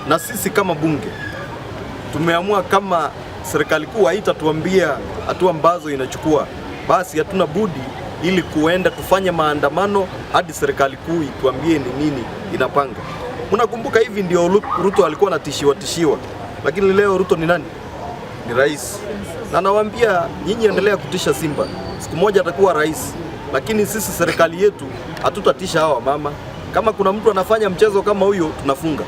na sisi kama bunge tumeamua kama serikali kuu haitatuambia hatua ambazo inachukua, basi hatuna budi ili kuenda tufanye maandamano hadi serikali kuu ituambie ni nini inapanga. Mnakumbuka hivi ndio Ruto alikuwa anatishiwa, lakini leo Ruto ni nani? Ni rais. Na nawaambia nyinyi, endelea kutisha Simba, siku moja atakuwa rais, lakini sisi serikali yetu hatutatisha hawa mama. Kama kuna mtu anafanya mchezo kama huyo, tunafunga.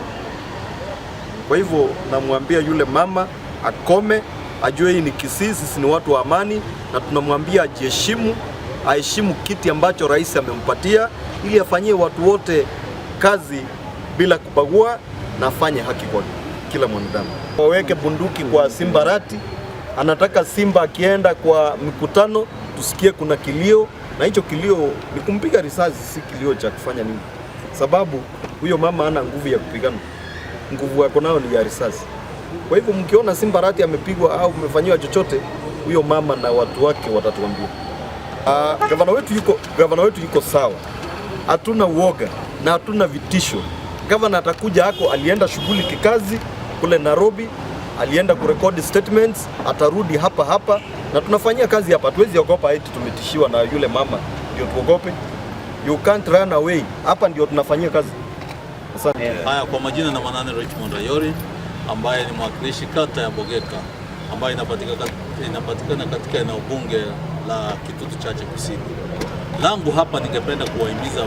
Kwa hivyo namwambia yule mama akome, ajue hii ni Kisii, sisi ni watu wa amani, na tunamwambia ajiheshimu, aheshimu kiti ambacho rais amempatia ili afanyie watu wote kazi bila kubagua na afanye haki kwa kila mwanadamu. Waweke bunduki kwa Simba Arati, anataka Simba akienda kwa mikutano tusikie kuna kilio, na hicho kilio ni kumpiga risasi, si kilio cha kufanya nini, sababu huyo mama hana nguvu ya kupigana, nguvu yako nayo ni ya risasi. Kwa hivyo mkiona Simba Arati amepigwa au amefanywa chochote, huyo mama na watu wake watatuambia. Gavana wetu yuko sawa, hatuna uoga na hatuna vitisho. Gavana atakuja hako, alienda shughuli kikazi kule Nairobi, alienda kurekodi statements, atarudi hapa na tunafanyia kazi hapa. Hatuwezi ogopa eti tumetishiwa na yule mama ndio tuogope. You can't run away. Hapa ndio tunafanyia kazi. Asante. Haya, kwa majina na Manane Richmond Ayori, ambaye ni mwakilishi kata ya Bogeka ambaye inapatikana katika eneo bunge la Kitutu Chache Kusini. Langu hapa ningependa kuwahimiza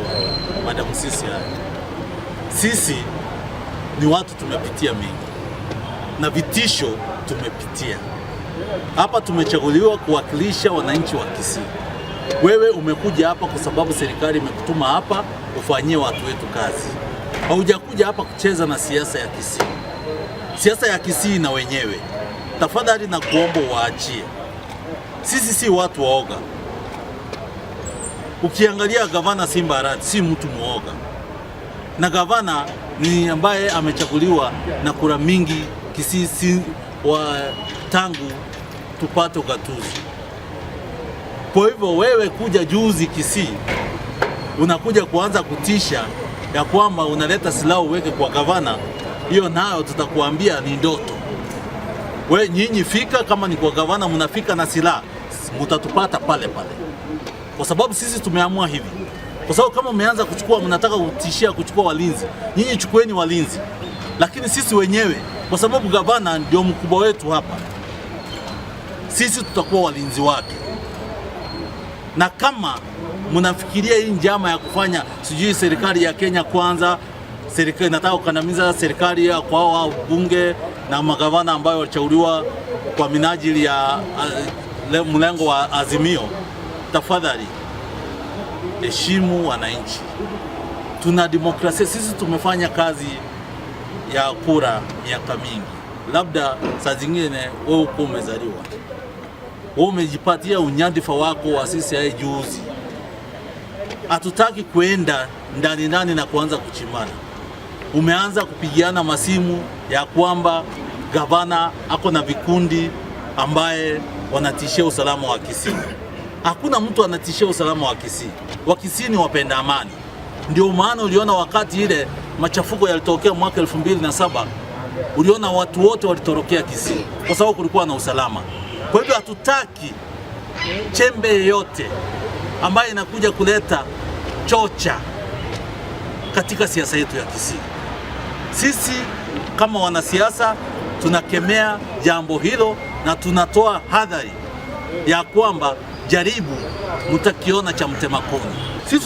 Madam Sisi haya. Sisi ni watu tumepitia mengi na vitisho tumepitia. Hapa tumechaguliwa kuwakilisha wananchi wa Kisii. Wewe umekuja hapa kwa sababu serikali imekutuma hapa ufanyie watu wetu kazi. Haujakuja hapa kucheza na siasa ya Kisii. Siasa ya Kisii na wenyewe, tafadhali na kuomba waachie. Sisi si watu waoga. Ukiangalia gavana Simba Arati si mtu muoga, na gavana ni ambaye amechaguliwa na kura mingi Kisii tangu tupate ugatuzi. Kwa hivyo wewe kuja juzi Kisii, unakuja kuanza kutisha ya kwamba unaleta silaha uweke kwa gavana, hiyo nayo tutakuambia ni ndoto. We nyinyi fika, kama ni kwa gavana mnafika na silaha, mtatupata pale pale, kwa sababu sisi tumeamua hivi. Kwa sababu kama umeanza kuchukua, mnataka kutishia kuchukua walinzi, nyinyi chukueni walinzi, lakini sisi wenyewe, kwa sababu gavana ndio mkubwa wetu hapa, sisi tutakuwa walinzi wake. Na kama mnafikiria hii njama ya kufanya sijui serikali ya Kenya kwanza, serikali inataka kukandamiza serikali ya kwa bunge na magavana ambayo walichaguliwa kwa minajili ya mlengo wa Azimio, tafadhali heshimu wananchi. Tuna demokrasia, sisi tumefanya kazi ya kura miaka mingi. Labda saa zingine wewe uko umezaliwa, wewe umejipatia unyadhifa wako wa CCI juzi. Hatutaki kuenda ndani na kuanza kuchimana. Umeanza kupigiana masimu ya kwamba gavana ako na vikundi ambaye wanatishia usalama wa Kisii. Hakuna mtu anatishia usalama wa Kisii. Wa Kisii ni wapenda amani. Ndio maana uliona wakati ile machafuko yalitokea mwaka 2007, uliona watu wote walitorokea Kisii kwa sababu kulikuwa na usalama. Kwa hivyo hatutaki chembe yoyote ambayo inakuja kuleta chocha katika siasa yetu ya Kisii. Sisi kama wanasiasa tunakemea jambo hilo na tunatoa hadhari ya kwamba jaribu mtakiona cha mtema kuni. Sisi